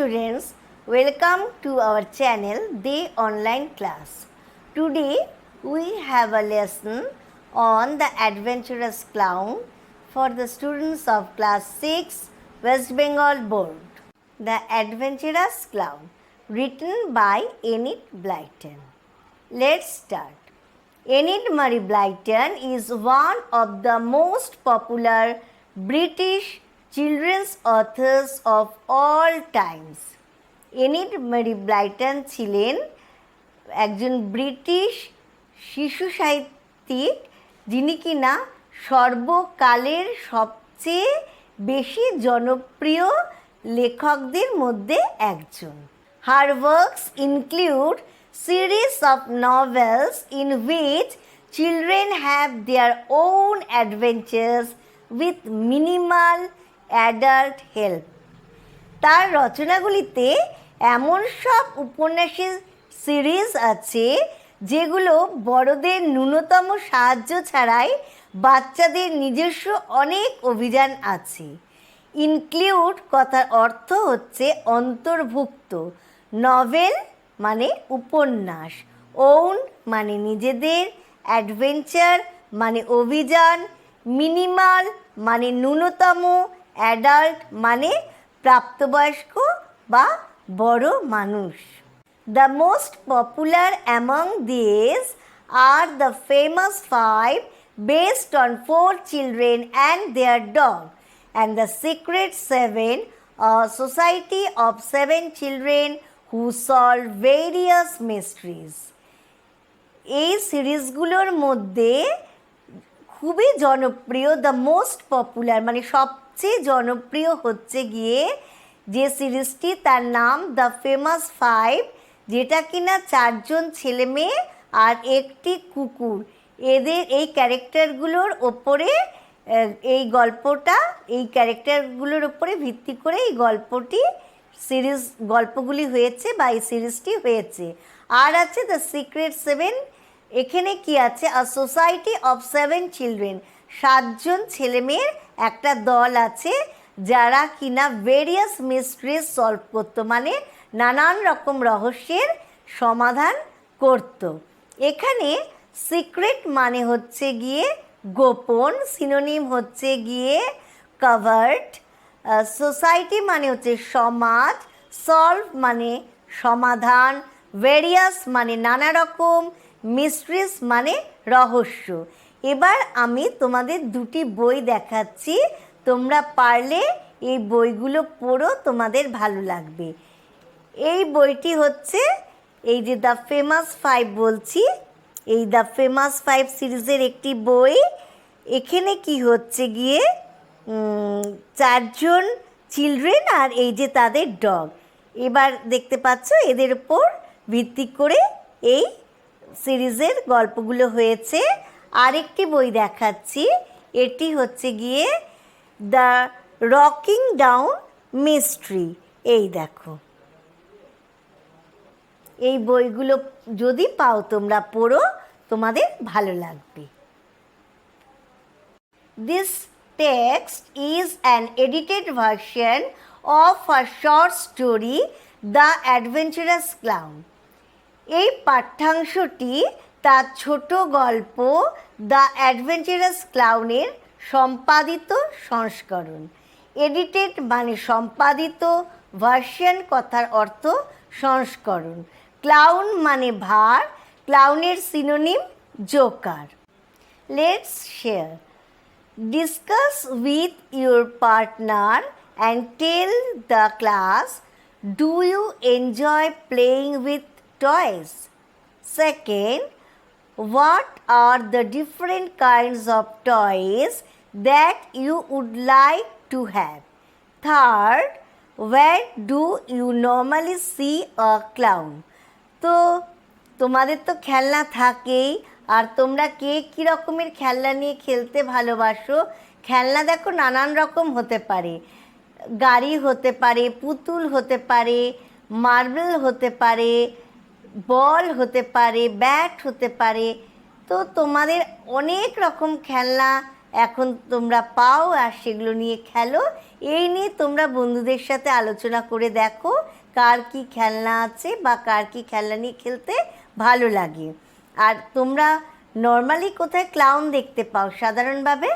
students, welcome to our channel Day Online Class. Today we have a lesson on the adventurous clown for the students of class 6 West Bengal board. The Adventurous Clown, written by Enid Blyton. Let's start. Enid Marie Blyton is one of the most popular British children's authors of all times. Enid Mary Blyton ছিলেন একজন British শিশু সাহিত্যিক যিনি কিনা সর্বকালের সবচেয়ে বেশি জনপ্রিয় লেখকদের মধ্যে একজন। Her works include series of novels in which children have their own adventures with minimal adult help. তার রচনাগুলিতে এমন সব উপন্যাসের সিরিজ আছে যেগুলো বড়দের ন্যূনতম সাহায্য ছাড়াই বাচ্চাদের নিজস্ব অনেক অভিযান আছে। ইনক্লুড কথার অর্থ হচ্ছে অন্তর্ভুক্ত, নভেল মানে উপন্যাস, ওন মানে নিজেদের, অ্যাডভেঞ্চার মানে অভিযান, মিনিমাল মানে ন্যূনতম, অ্যাডাল্ট মানে প্রাপ্তবয়স্ক বা বড় মানুষ। The most popular among these are the famous 5 based on 4 children and their dog, and the Secret 7, a society of 7 children who solve various mysteries. এই সিরিজগুলোর মধ্যে খুবই জনপ্রিয়, দ্য মোস্ট পপুলার মানে সবচেয়ে জনপ্রিয় হচ্ছে গিয়ে যে সিরিজটি, তার নাম দ্য ফেমাস 5, যেটা কিনা 4 জন ছেলে মেয়ে আর একটি কুকুর, এদের এই ক্যারেক্টারগুলোর ওপরে এই গল্পটা, এই ক্যারেক্টারগুলোর ওপরে ভিত্তি করে এই গল্পগুলি হয়েছে বা এই সিরিজটি হয়েছে। আর আছে দ্য সিক্রেট 7, এখানে কি আছে, আ সোসাইটি অফ 7 চিলড্রেন, 7 জন ছেলেমেয়ের একটা দল আছে যারা কিনা ভেরিয়াস মিস্ট্রিজ সলভ করতো, মানে নানান রকম রহস্যের সমাধান করত। এখানে সিক্রেট মানে হচ্ছে গিয়ে গোপন, সিনোনিম হচ্ছে গিয়ে কভার্ড, সোসাইটি মানে হচ্ছে সমাজ, সলভ মানে সমাধান, ভেরিয়াস মানে নানা রকম, মিস্ট্রিজ মানে রহস্য। এবার আমি তোমাদের দুটি বই দেখাচ্ছি, তোমরা পারলে এই বইগুলো পড়ো, তোমাদের ভালো লাগবে। এই বইটি হচ্ছে এই যে দ্য ফেমাস 5 বলছি, এই দ্য ফেমাস 5 সিরিজের একটি বই। এখানে কি হচ্ছে গিয়ে 4 জন চিলড্রেন আর এই যে তাদের ডগ, এবার দেখতে পাচ্ছ এদের উপর ভিত্তি করে এই সিরিজের গল্পগুলো হয়েছে। আরেকটি বই দেখাচ্ছি, এটি হচ্ছে গিয়ে দ্য রকিং ডাউন মিস্ট্রি। এই দেখো, এই বইগুলো যদি পাও তোমরা পড়ো, তোমাদের ভালো লাগবে। This text is an edited version of a short story, The Adventurous Clown. এই পাঠ্যাংশটি তার ছোট গল্প দ্য অ্যাডভেঞ্চারাস ক্লাউনের সম্পাদিত সংস্করণ। এডিটেড মানে সম্পাদিত, ভার্সন কথার অর্থ সংস্করণ, ক্লাউন মানে ভার, ক্লাউনের synonym joker. Let's share. Discuss with your partner and tell the class, do you enjoy playing with toys? Second, what are the different kinds of toys that you would like to have? Third, where do you normally see a clown? তো তোমাদের তো খেলনা থাকেই, আর তোমরা কে কী রকমের খেলনা নিয়ে খেলতে ভালোবাসো? খেলনা দেখো নানান রকম হতে পারে, গাড়ি হতে পারে, পুতুল হতে পারে, মার্বেল হতে পারে, বল হতে পারে, ব্যাট হতে পারে। তো তোমাদের অনেক রকম খেলনা এখন তোমরা পাও আর সেগুলো নিয়ে খেলো। এই নিয়ে তোমরা বন্ধুদের সাথে আলোচনা করে দেখো কার কী খেলনা আছে বা কার কী খেলনা নিয়ে খেলতে ভালো লাগে। আর তোমরা নর্মালি কোথায় ক্লাউন দেখতে পাও সাধারণভাবে?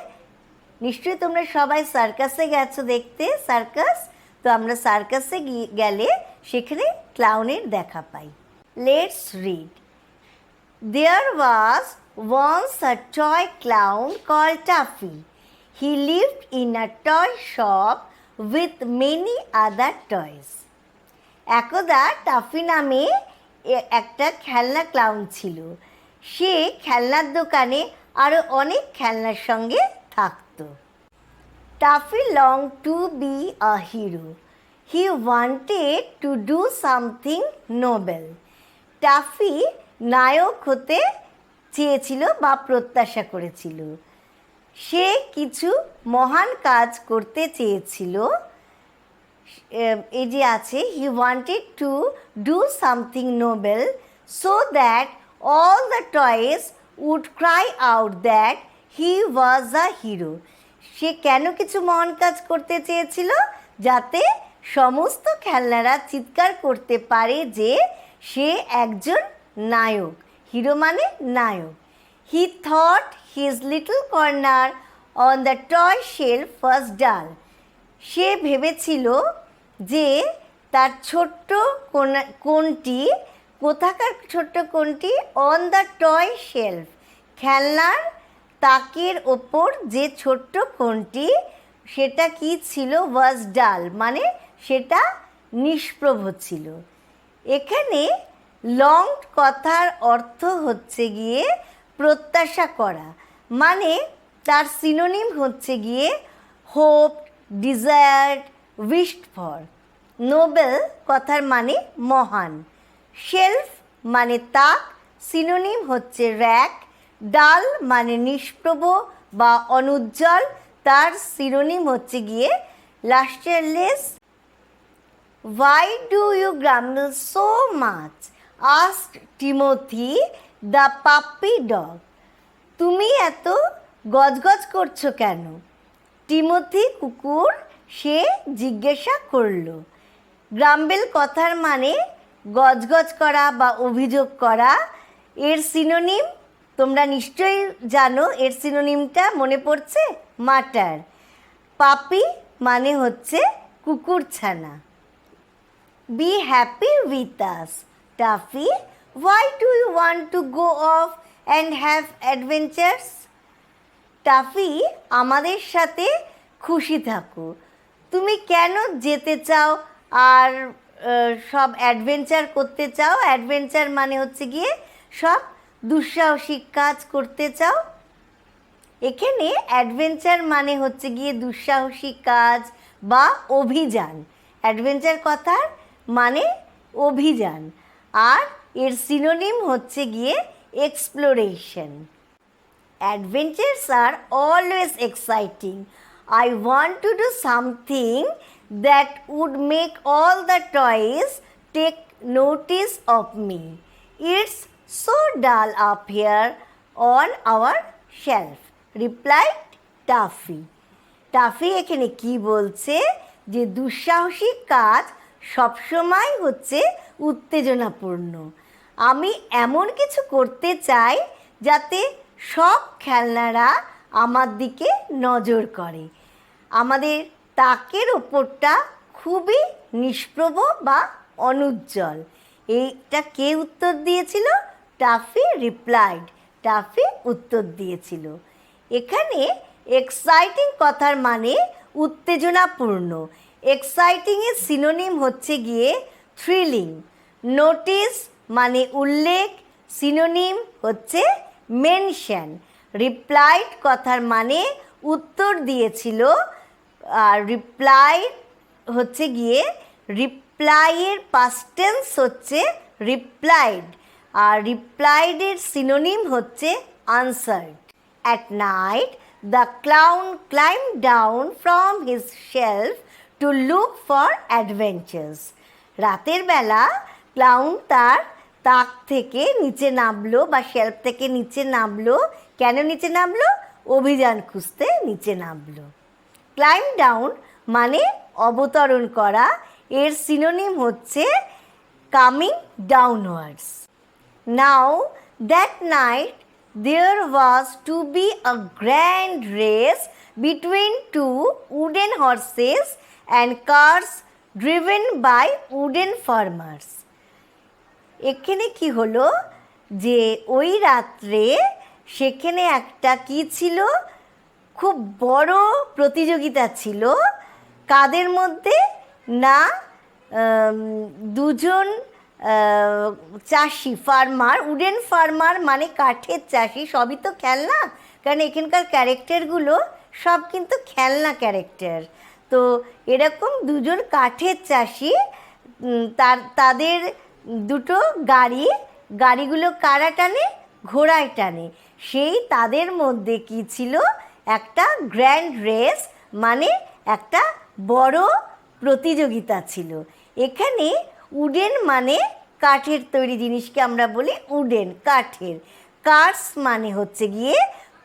নিশ্চয়ই তোমরা সবাই সার্কাসে গেছো দেখতে, সার্কাস। তো আমরা সার্কাসে গেলে সেখানে ক্লাউনের দেখা পাই। Let's read. There was once a toy clown called Tuffy. He lived in a toy shop with many other toys. একদা টাফি নামে একটা খেলনা ক্লাউন ছিল। সে খেলনার দোকানে আরও অনেক খেলনার সঙ্গে থাকত। Toffee longed to be a hero. He wanted to do something noble. Taffy নায়ক হতে চেয়েছিল বা প্রত্যাশা করেছিল। সে কিছু মহান কাজ করতে চেয়েছিল। এই যে আছে, he wanted to do something noble so that all the toys would cry out that he was a hero. সে কেন কিছু মহান কাজ করতে চেয়েছিল? যাতে সমস্ত খেলনারা চিৎকার করতে পারে যে সে একজন নায়ক। হিরো মানে নায়ক। He thought his little corner on the toy shelf was dull. সে ভেবেছিল যে তার ছোট্ট কোণটি, কোথাকার ছোট্ট কোণটি? অন দ্য টয় শেলফ, খেলনার তাকের ওপর যে ছোট্ট কোণটি, সেটা কি ছিল? ওয়াজ ডাল, মানে সেটা নিষ্প্রভ ছিল। এখানে লং কথার অর্থ হচ্ছে গিয়ে প্রত্যাশা করা, মানে তার সিনোনিম হচ্ছে গিয়ে hope, desired, wished for. Nobel কথার মানে মহান। শেলফ মানে তাক, সিনোনিম হচ্ছে র্যাক। ডাল মানে নিষ্প্রভ বা অনুজ্জ্বল, তার সিনোনিম হচ্ছে গিয়ে লাস্টারলেস। Why do you grumble so much? asked Timothy the puppy dog. তুমি এত গজগজ করছো কেন? টিমোথি কুকুর সে জিজ্ঞাসা করল। গ্রাম্বেল কথার মানে গজগজ করা বা অভিযোগ করা। এর সিনোনিম তোমরা নিশ্চয়ই জানো, এর সিনোনিমটা মনে পড়ছে? মাটার। পাপি মানে হচ্ছে কুকুরছানা। Be happy with us, Tuffy. Why do you want to go off and have adventures? Toffee, আমাদের সাথে খুশি থাকো। তুমি কেন যেতে চাও আর সব অ্যাডভেঞ্চার করতে চাও? অ্যাডভেঞ্চার মানে হচ্ছে গিয়ে সব দুঃসাহসিক কাজ করতে চাও। এখানে অ্যাডভেঞ্চার মানে হচ্ছে গিয়ে দুঃসাহসিক কাজ বা অভিযান। অ্যাডভেঞ্চার কথার মানে অভিযান, আর এর সিনোনিম হচ্ছে গিয়ে exploration. Adventures are always exciting. I want to do something that would make all the toys take notice of me. It's so dull up here on our shelf, replied Tuffy. Toffee এখানে কি বলছে? যে দুঃসাহসিক কাজ সবসময় হচ্ছে উত্তেজনাপূর্ণ। আমি এমন কিছু করতে চাই যাতে সব খেলনারা আমার দিকে নজর করে। আমাদের তাকের ওপরটা খুবই নিষ্প্রভ বা অনুজ্জ্বল। এইটা কে উত্তর দিয়েছিল? Toffee replied. টাফি উত্তর দিয়েছিল। এখানে এক্সাইটিং কথার মানে উত্তেজনাপূর্ণ। এক্সাইটিংয়ের সিনোনিম হচ্ছে গিয়ে থ্রিলিং। নোটিস মানে উল্লেখ, সিনোনিম হচ্ছে মেনশন। রিপ্লাইড কথার মানে উত্তর দিয়েছিল, আর রিপ্লাই হচ্ছে গিয়ে রিপ্লাইয়ের পাস্ট টেন্স হচ্ছে রিপ্লাইড, আর রিপ্লাইডের সিনোনিম হচ্ছে answered. At night, the clown climbed down from his shelf to look for adventures. রাতের বেলা ক্লাউন তার তাক থেকে নিচে নামলো বা শেলফ থেকে নিচে নামলো। কেন নিচে নামলো? অভিযান খুঁজতে নিচে নামলো। ক্লাইম্ব ডাউন মানে অবতরণ করা। এর সিনোনিম হচ্ছে coming downwards. Now that night there was to be a grand race between two wooden horses and cars driven by wooden farmers. এখানে কি হলো যে ওই রাত্রে সেখানে একটা কি ছিল, খুব বড় প্রতিযোগিতা ছিল। কাদের মধ্যে না, দুজন চাষি, ফার্মার, উডেন ফার্মার মানে কাঠের চাষি। সবই তো খেলনা, কারণ এখানকার ক্যারেক্টারগুলো সব কিন্তু খেলনা ক্যারেক্টার। তো এরকম দুজন কাঠের চাষি, তাদের দুটো গাড়িগুলো কারা টানে, ঘোড়ায় টানে। সেই তাদের মধ্যে কি ছিল, একটা গ্র্যান্ড রেস মানে একটা বড় প্রতিযোগিতা ছিল। এখানে উডেন মানে কাঠের তৈরি জিনিসকে আমরা বলি উডেন, কাঠের। কার্স মানে হচ্ছে গিয়ে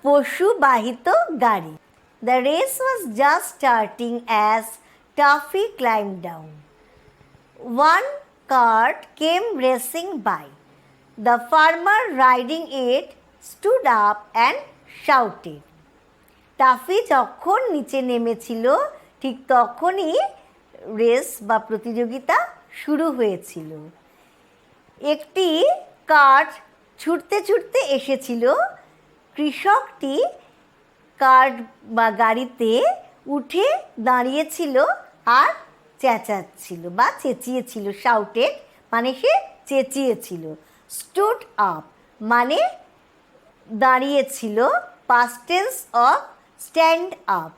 পশুবাহিত গাড়ি। The race was just starting as toffee climb down. One cart came racing by. The farmer riding it stood up and shouted. Toffee যখন নিচে নেমেছিল ঠিক তখনই রেস বা প্রতিযোগিতা শুরু হয়েছিল। একটি কার্ট ছুটতে ছুটতে এসেছিল। কৃষকটি কার্ট বা গাড়িতে উঠে দাঁড়িয়েছিল আর চেঁচাচ্ছিল বা চেঁচিয়েছিল। শাউটেড মানে সে চেঁচিয়েছিল। স্টুড আপ মানে দাঁড়িয়েছিল, past tense of stand up.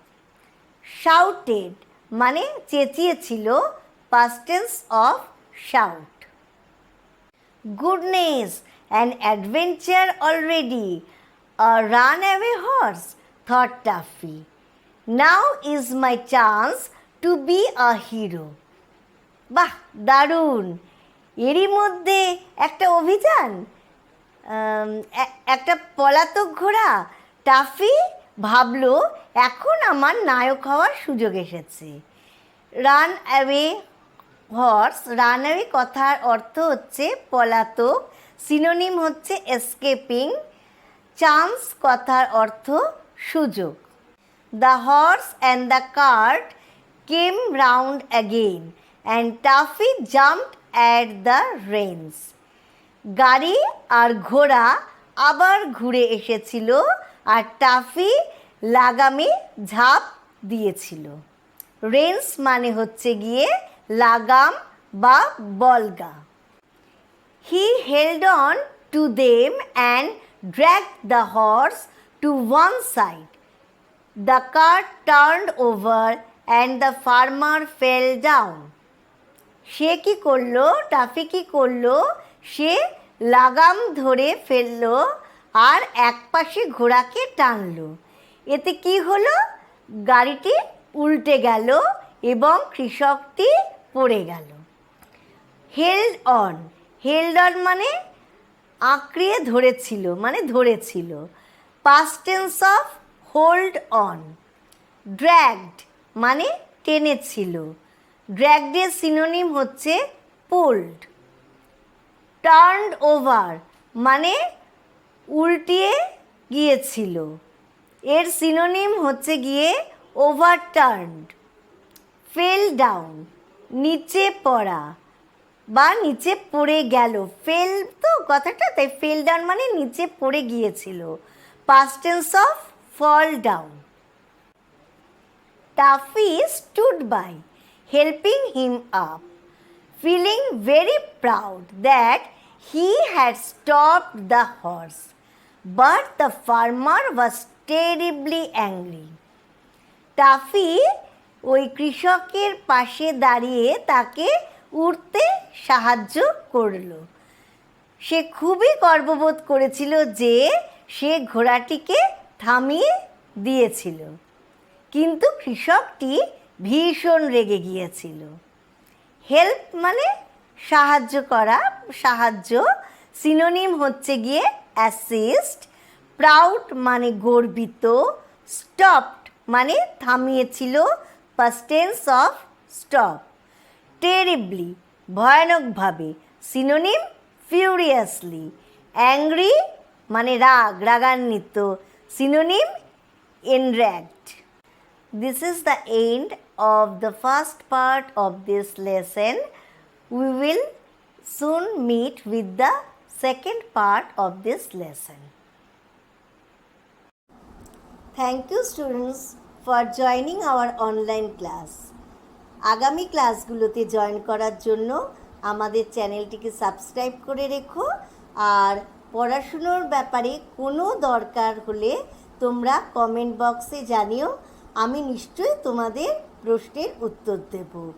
Shouted মানে চেঁচিয়েছিল, past tense of shout. Goodness, an adventure already, a runaway horse, thought Taffy. Now is my chance to be a hero. বাহ, দারুণ! এরই মধ্যে একটা অভিযান, একটা পলাতক ঘোড়া। টাফি ভাবলো এখন আমার নায়ক হওয়ার সুযোগ এসেছে। Run away horse, run away কথার অর্থ হচ্ছে পলাতক, সিনোনিম হচ্ছে এসকেপিং। চান্স কথার অর্থ সুযোগ। The horse and the cart came round again and Taffy jumped at the reins. গাড়ি আর ঘোড়া আবার ঘুরে এসেছিল আর টাফি লাগামে ঝাঁপ দিয়েছিল। রেন্স মানে হচ্ছে গিয়ে লাগাম বা বলগা। He held on to them and dragged the horse to one side. The cart turned over and the farmer fell down. সে কি করলো, টাফি কি করলো, সে লাগাম ধরে ফেললো আর এক পাশে ঘোড়াকে টানলো। এতে কি হলো, গাড়িটি উল্টে গেল এবং কৃষকটি পড়ে গেল। হেল্ড অন, হেল্ড অন মানে আঁকড়িয়ে ধরেছিল, মানে ধরেছিল। Past tense of hold on. Dragged মানে টেনেছিল। ড্র্যাগডের সিনোনিম হচ্ছে পুলড। টার্নড ওভার মানে উল্টিয়ে গিয়েছিল। এর সিনোনিম হচ্ছে গিয়ে ওভারটার্নড। ফেল ডাউন নিচে পড়া বা নিচে পড়ে গেল। ফেল তো কথাটা, তাই ফেল ডাউন মানে নিচে পড়ে গিয়েছিল। Past tense of fall down. Taffy stood by, helping him up, feeling very proud that he had stopped the horse. But the farmer was terribly angry. Toffee ওই কৃষকের পাশে দাঁড়িয়ে তাকে উঠতে সাহায্য করল। সে খুবই গর্ববোধ করেছিল যে সে ঘোড়াটিকে থামিয়ে দিয়েছিল, কিন্তু কৃষকটি ভীষণ রেগে গিয়েছিল। হেল্প মানে সাহায্য করা, সাহায্য, সিনোনিম হচ্ছে গিয়ে অ্যাসিস্ট। প্রাউড মানে গর্বিত। স্টপড মানে থামিয়েছিল, past tense of stop. Terribly ভয়ানকভাবে, সিনোনিম ফিউরিয়াসলি। অ্যাংরি মানে রাগ, রাগান্বিত, synonym enraged. This is the end of the first part of this lesson. We will soon meet with the second part of this lesson. Thank you students for joining our online class. আগামী ক্লাসগুলোতে join করার জন্য আমাদের চ্যানেলটিকে subscribe করে রেখো। আর পড়াশুনোর ব্যাপারে কোনো দরকার হলে তোমরা কমেন্ট বক্সে জানিও, আমি নিশ্চয়ই তোমাদের প্রশ্নের উত্তর দেব।